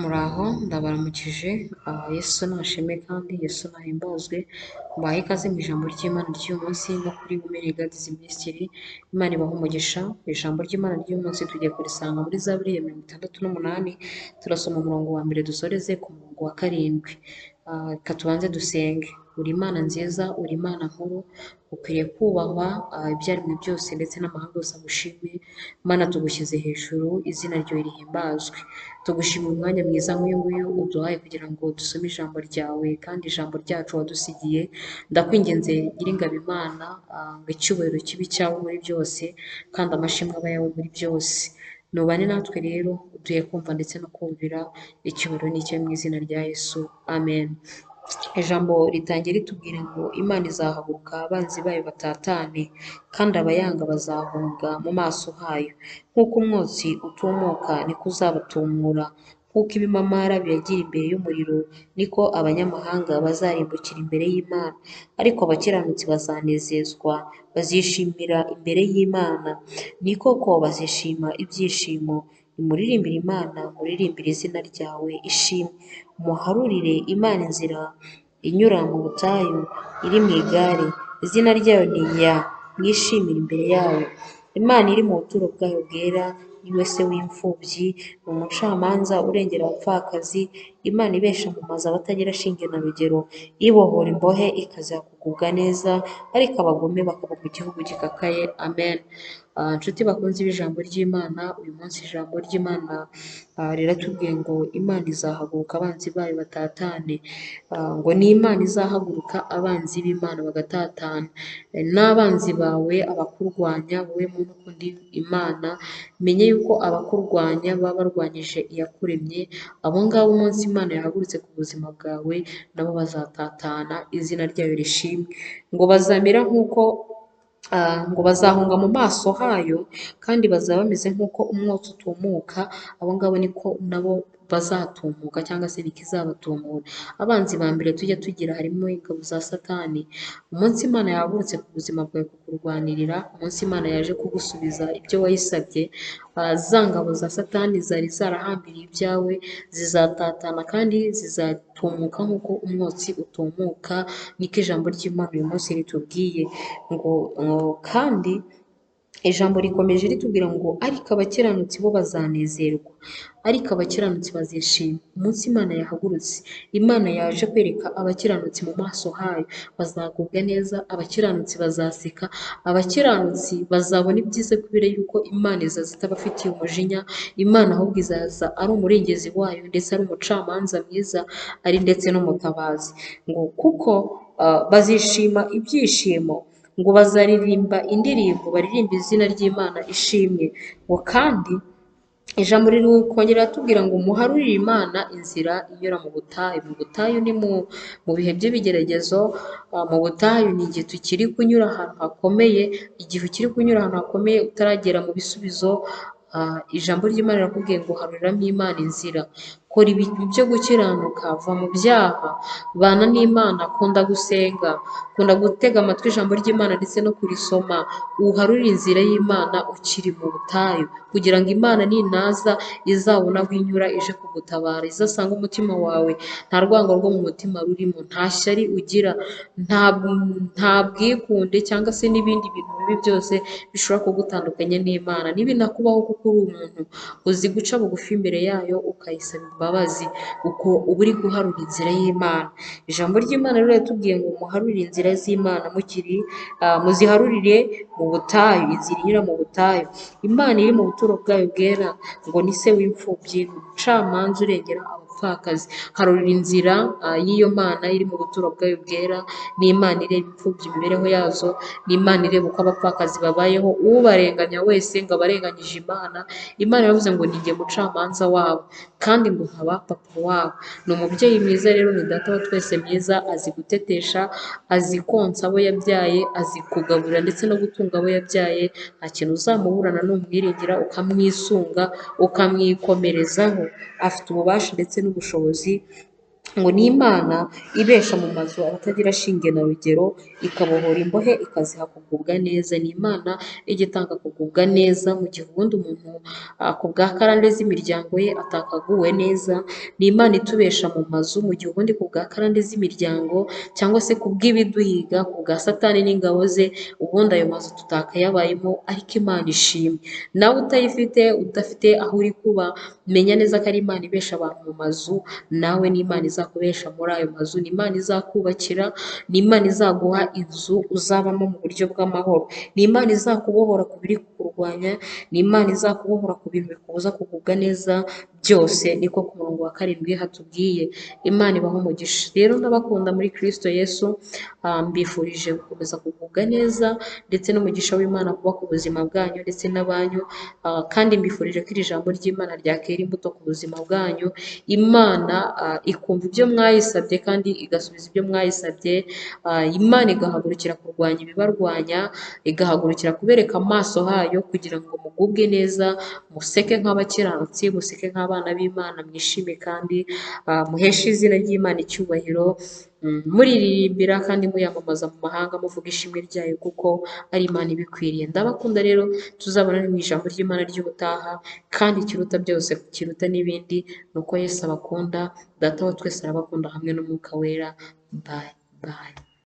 Muraho ndabaramukije Yesu nashimwe kandi Yesu nahimbazwe mbaye ikaze mu ijambo ry'Imana ry'uyu munsi no kuri Women Gadizi Ministry. Imana ibaha umugisha. Ijambo ry'Imana ry'uyu munsi tugiye kurisanga muri Zaburi ya 68, turasoma umurongo wa mbere dusoreze ku murongo wa karindwi. Reka tubanze dusenge. Uri Imana nziza, uri Imana nkuru, ukwiriye kubahwa ibyaremwe byose ndetse n'amahanga yose agushime. Mana tugushyize hejuru, izina ryawe rihimbazwe. Tugushimira umwanya mwiza nk'uyu nguyu uduhaye kugira ngo dusome ijambo ryawe, kandi ijambo ryacu wadusigiye. Ndakwinginze Nyiringabo Imana, ngo icyubahiro kibe icyawe muri byose, kandi amashimwe aba ayawe muri byose. Nubane natwe rero, uduhe kumva ndetse no kumvira. Icyubahiro ni icyawe mu izina rya Yesu, amen. Ijambo ritangira ritubwira ngo Imana izahaguruka abanzi bayo batatane, kandi abayanga bazahunga mu maso hayo. Nk'uko umwotsi utumuka niko uzabatumura, nk'uko ibimamara biyagira imbere y'umuriro niko abanyamahanga bazarimbukira imbere y'Imana. Ariko abakiranutsi bazanezezwa, bazishimira imbere y'Imana. Ni koko bazishima ibyishimo. Nimuririmbire Imana, muririmbire izina ryawe ishimwe. Muharurire Imana inzira inyura mu butayu iri mu igare. Izina ryayo ni iya mwishimire imbere yayo. Imana iri mu buturo bwayo bwera, ni we se w'imfubyi, ni umucamanza urengera abapfakazi. Imana ibesha mu mazu abatagira shinge na rugero, ibohora imbohe ikaziha kugubwa neza, ariko abagome bakaba mu gihugu gikakaye. Amen. Inshuti bakunze b'ijambo ry'Imana, uyu munsi ijambo ry'Imana riratubwiye ngo Imana izahaguruka abanzi bayo batatane. Ngo ni Imana izahaguruka abanzi b'Imana bagatatana. N'abanzi bawe abakurwanya, wowe muntu ukunda Imana, menye yuko abakurwanya baba barwanyije iyakuremye. Abo ngabo umunsi Imana yahagurutse ku buzima bwawe, nabo bazatatana, izina ryayo rishimwe. Ngo bazamera nk'uko ngo bazahunga mu maso hayo, kandi bazaba bameze nk'uko umwotsi utumuka. Abo ngabo niko nabo bazatumuka, cyangwa se niko izabatumura. Abanzi ba mbere tujya tugira harimo ingabo za Satani. Umunsi Imana yahagurutse ku buzima bwawe kukurwanirira, umunsi Imana yaje kugusubiza ibyo wayisabye, za ngabo za Satani zari zarahambiriye ibyawe zizatatana kandi zizatumuka nk'uko umwotsi utumuka. Niko ijambo ry'Imana uyu munsi ritubwiye. ngo kandi ijambo rikomeje ritubwira ngo ariko abakiranutsi bo bazanezerwa, ariko abakiranutsi bazishima. Umunsi Imana yahagurutse, Imana yaje kwereka abakiranutsi mu maso hayo, bazagubwa neza, abakiranutsi bazaseka, abakiranutsi bazabona ibyiza kubera yuko Imana izaza itabafitiye umujinya. Imana ahubwo izaza ari umurengezi wayo, ndetse ari umucamanza mwiza, ari ndetse n'umutabazi. Ngo kuko bazishima ibyishimo, ngo bazaririmba indirimbo, baririmba izina ry'Imana ishimwe. Ngo kandi ijambo riri kongera ratubwira ngo muharurire Imana inzira inyura mu butayu. Mu butayu ni mu bihe by'ibigeragezo. Mu butayu ni igihe tukiri kunyura ahantu hakomeye, igihe ukiri kunyura ahantu hakomeye utaragera mu bisubizo. Ijambo ry'Imana rirakubwiye ngo haruriramo Imana inzira. Kora ibintu byo gukiranuka, va mu byaha, bana n'Imana, kunda gusenga, kunda gutega amatwi ijambo ry'Imana ndetse no kurisoma. Uharurire inzira y'Imana ukiri mu butayu, kugira ngo Imana ninaza izabona aho inyura ije kugutabara, izasanga umutima wawe nta rwango rwo mu mutima rurimo, nta shyari ugira, nta bwikunde cyangwa se n'ibindi bintu bibi byose bishobora kugutandukanya n'Imana. Nibinakubaho kuko uri umuntu uzi guca bugufi imbere yayo ukayisaba imbabazi, uko uba uri guharura inzira y'Imana. Ijambo ry'Imana rero riratubwiye ngo muharurire inzira z'Imana muziharurire mu butayu, inzira inyura mu butayu. Imana iri mu buturo bwayo bwera, ngo ni se w'imfubyi, ni umucamanza urengera abapfakazi. Harurira inzira y'iyo Mana iri mu buturo bwayo bwera. Ni Imana ireba imfubyi imibereho yazo, ni Imana ireba uko abapfakazi babayeho. Ubarenganya wese ngo abarenganyije Imana. Imana yavuze ngo ni jye mucamanza wabo, kandi ngo nkaba papa wabo. Ni umubyeyi mwiza rero, ni data wa twese mwiza, azi gutetesha, azi konsa abo yabyaye, azi kugaburira ndetse no gutunga abo yabyaye. Nta kintu uzamuburana numwiringira ukamwisunga ukamwikomerezaho. Afite ububasha ndetse n'ubushobozi ngo ni Imana ibesha mu mazu abatagira shinge na rugero, ikabohora imbohe ikaziha kugubwa neza. Ni Imana ijya itanga kugubwa neza mu gihe ubundi umuntu ku bwa karande z'imiryango ye atakaguwe neza. Ni Imana itubesha mu mazu mu gihe ubundi ku bwa karande z'imiryango cyangwa se ku bw'ibiduhiga, ku bwa Satani n'ingabo ze, ubundi ayo mazu tutakayabayemo, ariko Imana ishimwe. Nawe utayifite, udafite aho uri kuba, menya neza ko ari Imana ibesha abantu mu mazu, nawe ni Imana izakubesha muri ayo mazu, ni Imana izakubakira, ni Imana izaguha inzu uzabamo mu buryo bw'amahoro, ni Imana izakubohora ku biri kukurwanya, ni Imana izakubohora ku bintu bikubuza kugubwa neza byose. Niko ku murongo wa 7 hatubwiye. Imana ibaha umugisha. Rero ndabakunda muri Kristo Yesu, mbifurije gukomeza kugubwa neza ndetse n'umugisha w'Imana kuba ku buzima bwanyu ndetse n'abanyu, kandi mbifurije ko iri jambo ry'Imana ryakera imbuto ku buzima bwanyu. Imana ikumva ibyo mwayisabye kandi igasubiza ibyo mwayisabye. Imana igahagurukira kurwanya ibibarwanya, igahagurukira kubereka amaso hayo kugira ngo mugubwe neza, museke nk'abakiranutsi, museke nk'abana b'Imana, mwishime kandi muheshe izina ry'Imana icyubahiro, muriririmbira kandi muyamamaza mu mahanga, muvuga ishimwe ryayo kuko ari Imana ibikwiriye. Ndabakunda rero, tuzabonane mu ijambo ry'Imana ry'ubutaha, kandi ikiruta byose, kiruta n'ibindi, ni uko Yesu abakunda, Data wa twese arabakunda hamwe n'Umwuka Wera. Bye bye.